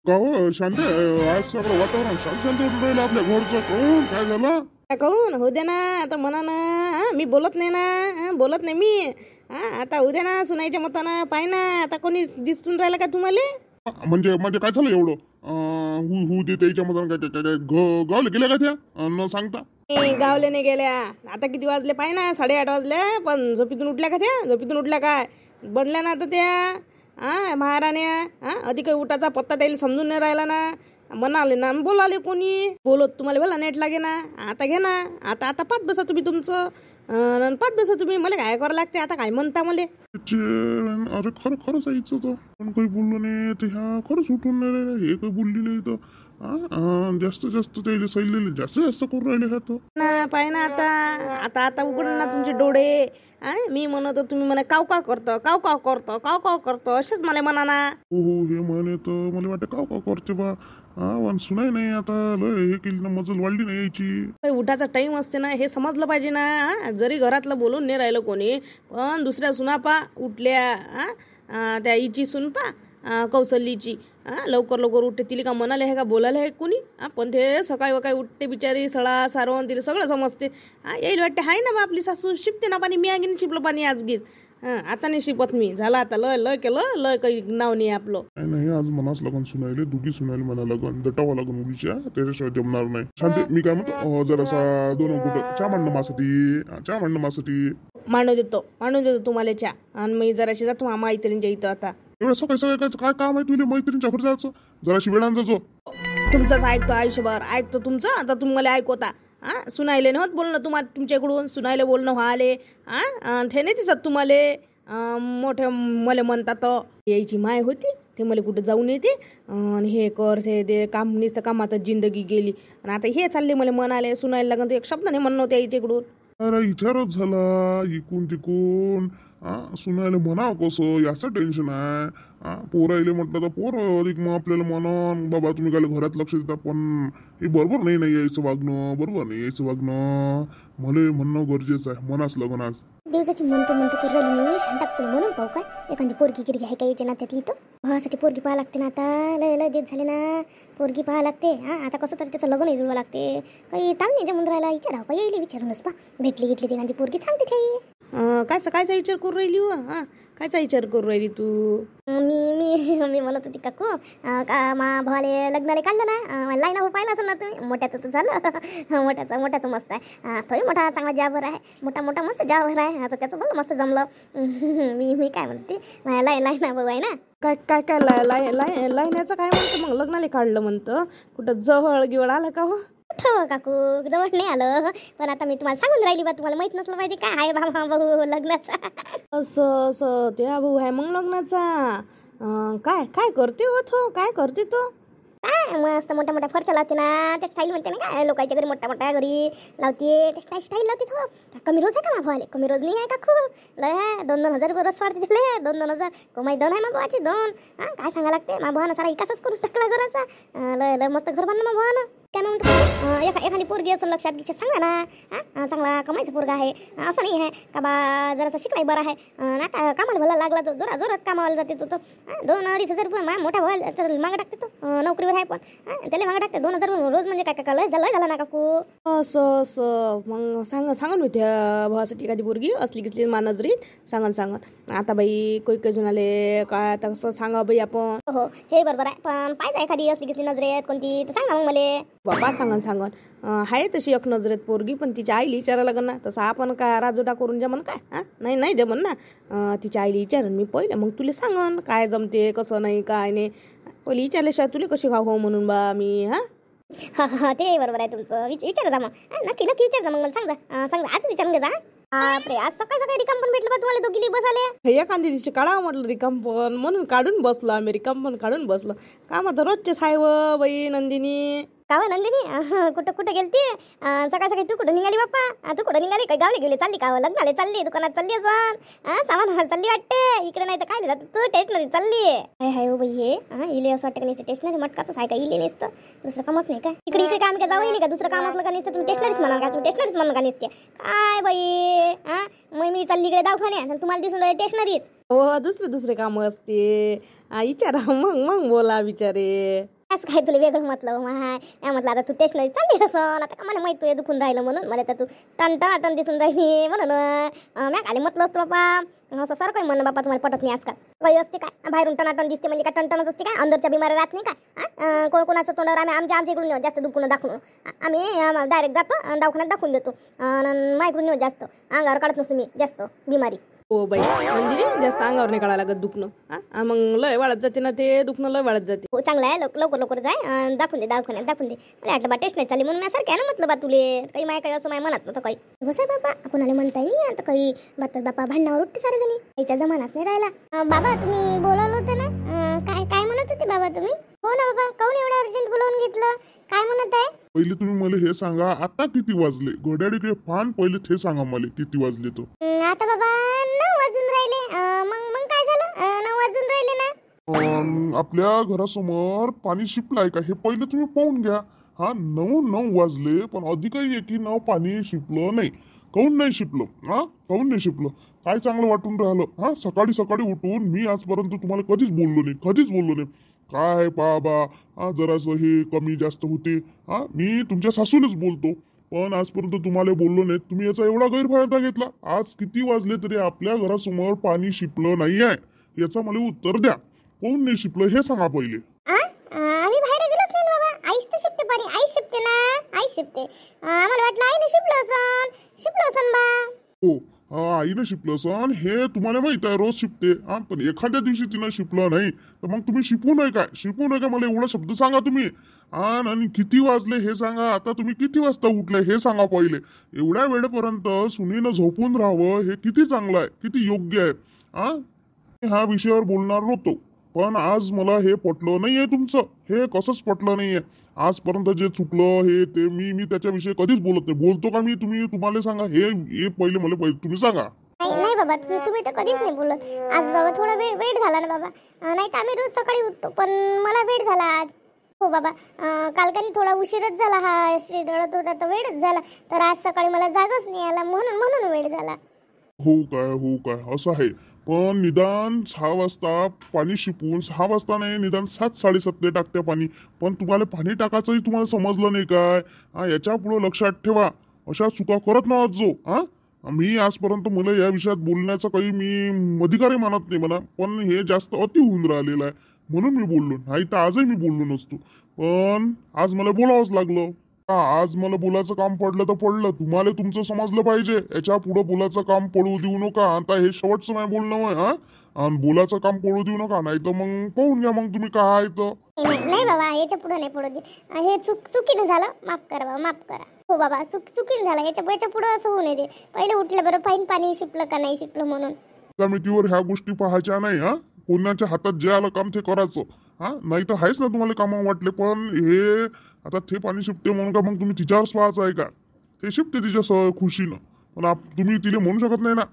का हो शांत आज सगळं वातावरण शांत शांत होऊन राहिलं आपल्या घरचं कोण काय झालं? काय कहून होऊ दे ना आता म्हणा ना. मी बोलत नाही ना. बोलत नाही मी. आता होऊ दे ना सुनाईच्या मतानं. पाय ना आता कोणी दिसून राहिलं का तुम्हाला? म्हणजे म्हणजे काय झालं एवढं हु हु दे त्याच्या मधून काय काय काय गावले गेल्या का त्या न सांगता? गावले नाही गेल्या. आता किती वाजले पाय ना 8:30 वाजले. पण झोपीतून उठल्या का त्या? झोपीतून उठल्या काय बनल्या ना आता त्या महाराण्या. अधिक काही उठाचा पत्ता द्यायला समजून नाही राहिला ना. म्हणाले ना बोलाले कोणी बोलत तुम्हाला भला नेट लागे ना. आता घे ना. आता आता पाच बसा तुम्ही तुमचं. पाच बसा तुम्ही. मला काय करावं लागते आता? काय म्हणता मला? अरे खरं खरं सांगितलं तर पण काही बोललो नाही ते ह्या खरंच उठून नाही राहिले हे काही बोलली नाही तर जास्त जास्त ते सैलेले जास्त जास्त करून राहिले ह्या तर ना पाय ना आता आता आता उघडून ना तुमचे डोळे. मी म्हणतो तुम्ही म्हणा काव काव करतो काव काव करतो काव काव करतो असेच मला म्हणा ना. हो हो हे म्हणे तर मला वाटतं का का करते बा पण सुनाय नाही आता लय हे केली ना मजल वाढली नाही यायची. उठाचा टाइम असते ना हे समजलं पाहिजे ना. जरी घरातलं बोलून नाही राहिलं कोणी पण दुसऱ्या सुनापा उठल्या. त्या हिची सुनपा कौशल्यची लवकर लवकर उठते. तिला का म्हणाले आहे का बोलायला आहे कोणी? पण ते सकाळी वकाळी उठते बिचारी सळा सारवून तिला सगळं समजते. येईल वाटते हाय ना बा आपली सासू शिपते ना पाणी. मी आगीन शिपलं पाणी आजगीच. आता नाही शिपत मी. झालं आता लय लय केलं लय काही नाव नाही आपलं. नाही आज मनाच लागून सुनायले दुगी सुनायला म्हणा लागून दटावं लागून मुलीच्या त्याच्याशिवाय जमणार नाही. शांती मी काय म्हणतो जरासा दोन कुठं चहा मांडणं माझ्यासाठी चहा मांडणं माझ्यासाठी मांडू देतो तुम्हाला चहा. आणि मी जराशी जातो मामा मैत्रिणीच्या इथं. आता एवढं सकाळी सकाळी काय काम आहे तुला मैत्रिणीच्या घरी जायचं जराशी वेळानं जायचो. तुमचंच ऐकतो आयुष्यभर ऐकतो तुमचं. आता तुम्हाला ऐकवता सुनायले नव्हत बोलणं तुम्हाला तुमच्याकडून सुनायले बोलणं व्हाले. ते नाही दिसत तुम्हाला मोठे मला म्हणतात यायची माय होती ते मला कुठं जाऊन येते आणि हे कर ते दे काम नुसतं कामातच जिंदगी गेली. आणि आता हे चालले मला म्हणाले सुनायला लागून एक शब्द नाही म्हणणं होते याच्याकडून. अरे विचारच झाला इकून तिकून सुनायला म्हणावं कसं याचं टेन्शन आहे. पोरायले म्हटलं तर पोर अधिक मग आपल्याला म्हणून बाबा तुम्ही काय घरात लक्ष देता पण हे बरोबर नाही यायचं वागणं बरोबर नाही यायचं वागणं. मला म्हणणं गरजेचं आहे मनाच लगन आज दिवसाची म्हणतो करू राहिली मी शांताकडे म्हणून पाहू काय एखादी पोरगी गिरगी आहे का याच्या नात्यात इथं. भावासाठी पोरगी पाहा लागते ना आता. लय लय देत झाले ना पोरगी पाहा लागते. आता कसं तरी त्याचं लग्नही जुळवा लागते. काही ताण नाही जमून राहिला. विचारावं का येईल विचारूनच पा भेटली घेतली एखादी पोरगी सांगते ते. कायचा विचार करू राहिली हो? कायचा विचार करू राहिली तू? मी मी मी म्हणत होती काकू का मा भावाले लग्नाला काढलं ना लाईन हो पाहिलं असं ना तुम्ही. मोठ्याचं तर झालं मोठ्याचं मस्त आहे. तोही मोठा चांगला जावर आहे. मोठा मस्त जावर आहे. आता त्याचं भलं मस्त जमलं. मी काय म्हणते लाईन भाऊ आहे ना. काय काय काय लाईनाचं काय म्हणतं मग? लग्नाला काढलं म्हणतं. कुठं जवळ गिवळ आलं का हो? काकू जवळ नाही आलं पण आता मी तुम्हाला सांगून राहिली बा. तुम्हाला माहित नसलं पाहिजे काय आहे बाबा भाऊ लग्नाचा. असं त्या भाऊ आहे मग लग्नाचा. काय काय करते हो तो? काय करते तो? काय मस्त मोठ्या फरच्या लावते ना. त्या स्टाईल म्हणते ना काय लोकांच्या घरी मोठ्या घरी लावते त्या स्टाईल लावते तो. कमी रोज आहे का मा भावाले? कमी रोज नाही आहे काकू. लय 2,000 रुपये रोज वाढते दिले. 2,000 कमाई 2 आहे मा भावाची 2. काय सांगा लागते मा भावानं सारा इकासच करून टाकला घराचा. लय मस्त घर बांधलं मा भावानं. काय म्हणतो एखादी पोरगी असं लक्षात घ्यायचं सांगा ना. चांगला कमाईचा पोरगा आहे असं नाही आहे का बा जरासा शिकलाय बरं आहे. आता कामाला भला लागला तो जोरात कामाला जाते तो 2-2.5 रुपये मोठा भावाला मागं टाकते तो. नोकरीवर आहे पण त्याला मागं टाकते 2,000 रोज. म्हणजे काय लय झाला ना काकू. असं मग सांगन मी त्या भावासाठी एखादी पोरगी असली किसली नजरीत सांगन. आता बाई काही जुनाले काय आता कसं सांगा बाई आपण. हो हे बरोबर आहे पण पाहिजे एखादी असली किसली नजरेत कोणती तर सांगा मग मला. बाबा सांगन आहे तशी एक नजरेत पोरगी पण तिच्या आईला विचारायला लागन ना. तसं आपण काय राजोटा करून जमन काय? नाही जमन ना. तिच्या आईला विचारन मी पहिले मग तुला सांगन काय जमते कसं नाही काय नाही. पहिले विचारल्याशिवाय तुला कशी खाऊ म्हणून बा मी. हा ते बरोबर आहे तुमचं. विचारा जा मग नक्की विचार जा मग मला सांगा आज विचारून घे जा. बापरे आज सकाळी रिकाम पण भेटलं बा तुम्हाला दोघीली बसाले. एखादी दिवशी काढावं म्हटलं रिकाम पण म्हणून काढून बसलो आम्ही. रिकाम पण काढून बसलो. काम आता रोजचेच आहे व बाई नंदिनी. का नंदिनी कुठं गेलती सकाळी तू कुठं निघाली बाप्पा? तू कुठं निघाली? काही गावले गेले चालली का? लग्नाला चालली दुकानात चालली असं सामान चालली वाटते. इकडे नाही तर काय जात तू स्टेशनरी चालली हाय हो बाई. हे इले असं वाटतं का स्टेशनरी मटकाच आहे का? इले नसतं दुसरं कामच नाही का? इकडे काम काय जावं नाही का? दुसरं काम असलं का नसतं तुम्ही स्टेशनरीच म्हणा का? तुम्ही स्टेशनरीच म्हणा का नसते काय बाई? मग मी चालली इकडे दवाखान्यात तुम्हाला दिसून स्टेशनरीच. हो दुसरे काम असते. विचारा मग बोला विचारे. असं काय तुला वेगळं म्हटलं माय काय म्हटलं आता तू स्टेशनरी चालली असं आता का मला माहिती आहे दुखून राहिलं म्हणून मला तर तू टन दिसून राहिली म्हणून मी खाली म्हटलं असतं बापा असं सारखं म्हणणं बापा तुम्हाला पटत नाही आजकाल काही असते काय बाहेरून टनाटन दिसते म्हणजे काय टनटनच असते काय अंदरच्या बिमाऱ्या राहत नाही काय कोणाचं तोंडावर आम्ही आमच्या इकडून नेऊ जास्त दुखून दाखवून आम्ही डायरेक्ट जातो दवाखान्यात दाखवून देतो मायकडून नेऊ जास्त अंगावर काढत नसतो मी जास्त बिमारी हो बाई मंदिरी जास्त अंगावर नाही काढायला लागत दुखणं मग लय वाढत जाते ना ते दुखणं लय वाढत जाते. हो चांगलं आहे लवकर जाय दाखवून दे दवाखान्यात दाखवून दे मला वाटलं बा टेस्ट नाही चालली म्हणून मी सारखं आहे ना म्हटलं बा तुले काही माय काही असं माय म्हणत नव्हतं काही बस बाबा कोणाला म्हणताय नाही आता काही बापा भांडणावर उठते सारे जणी याचा जमानाच नाही राहिला. बाबा तुम्ही बोलावलं होतं ना काय काय म्हणत होते बाबा तुम्ही. हो ना बाबा काऊन एवढं अर्जंट बोलावून घेतलं काय म्हणत आहे. पहिले तुम्ही मला हे सांगा आता किती वाजले घड्याळी फान पहिले ते सांगा मला किती वाजले तो. आता बाबा 9 वाजून राहिले मग काय झालं 9 वाजून राहिले ना. आपल्या घरासमोर पाणी शिपलाय का हे पहिले तुम्ही पाहून घ्या. हा 9 वाजले पण अधिकही आहे की पाणी शिपलं नाही. काऊन नाही शिपलं काऊन नाही शिपलं काय चांगलं वाटून राहिलं. सकाळी उठून मी आजपर्यंत तुम्हाला कधीच बोललो नाही काय बाबा जरासं हे कमी जास्त होते मी तुमच्या सासूनच बोलतो पण आजपर्यंत तुम्हाला बोललो नाही. तुम्ही याचा एवढा गैरफायदा घेतला. आज किती वाजले तरी आपल्या घरासमोर पाणी शिपलं नाही आहे याचा मला उत्तर द्या. कोण नाही शिपलं हे सांगा पहिले. आम्ही बाहेर गेलोच नाही बाबा आईच तर शिपते पाणी आई शिपते ना आई शिपते आम्हाला वाटलं आईने शिपलं असन बा. हो आईनं शिपलं असन हे तुम्हाला माहित आहे रोज शिपते पण एखाद्या दिवशी तिनं शिपलं नाही तर मग तुम्ही शिपू नये काय मला एवढा शब्द सांगा तुम्ही. आणि किती वाजले हे सांगा. आता तुम्ही किती वाजता उठले हे सांगा पहिले. एवढ्या वेळेपर्यंत सुनीनं झोपून राहावं हे किती चांगलं आहे किती योग्य आहे. हा विषयावर बोलणार नव्हतो पण आज मला हे पटलं नाहीये तुमचं हे कसंच पटलं नाहीये. आजपर्यंत जे चुकलं हे ते मी त्याच्याविषयी कधीच बोलत नाही. बोलतो का मी तुम्हाला सांगा हे पहिले मला तुम्ही सांगा. नाही बाबा तुम्ही तर कधीच नाही बोलत. आज बाबा थोडा वेळ झाला ना बाबा नाही तर आम्ही रोज सकाळी उठतो पण मला वेळ झाला आज. हो बाबा कालकानी थोडा उशीरच झाला हा स्ट्रीट रडत होता तर वेळच झाला तर आज सकाळी मला जागच नाही आला म्हणून वेळ झाला. हो काय असं आहे पण निदान 6 वाजता पाणी शिपून 6 वाजता नाही निदान 7-7:30 टाकते पाणी पण तुम्हाला पाणी टाकायचंही तुम्हाला समजलं नाही काय. याच्या पुढे लक्षात ठेवा अशा चुका करत नव्हत जो मी आजपर्यंत मला या विषयात बोलण्याचा काही मी अधिकारही मानत नाही म्हणा पण हे जास्त अति होऊन राहिलेलं आहे म्हणून मी बोललो नाही तर आजही मी बोललो नसतो पण आज मला बोलावंच लागलं. आज मला बोलायचं काम पडलं तर पडलं. तुम्हाला तुमचं समजलं पाहिजे. याच्या पुढे बोलायचं काम पडू देऊ नका. आता हे शेवटचं नाही बोलणं आहे आणि बोलायचं काम पडू देऊ नका नाही तर मग पाहून घ्या मग तुम्ही काय तर. नाही बाबा याच्या पुढे नाही पडू दे हे चुकीनं झालं माफ करा बाबा माफ करा. हो बाबा चुकीनं झालं याच्या पुढे असं होऊ नये दे. पहिले उठलं बरं पाणी शिपलं का नाही शिपलं म्हणून. कमिटीवर ह्या गोष्टी पाहायच्या नाही कोणाच्या हातात जे आलं काम ते करायचं नाही तर आहेच ना तुम्हाला कामं वाटले पण हे आता ते पाणी शिपते म्हणून का मग तुम्ही तिच्यावर स्वाच आहे का. ते शिपते तिच्या खुशीनं पण तुम्ही तिला म्हणू शकत नाही ना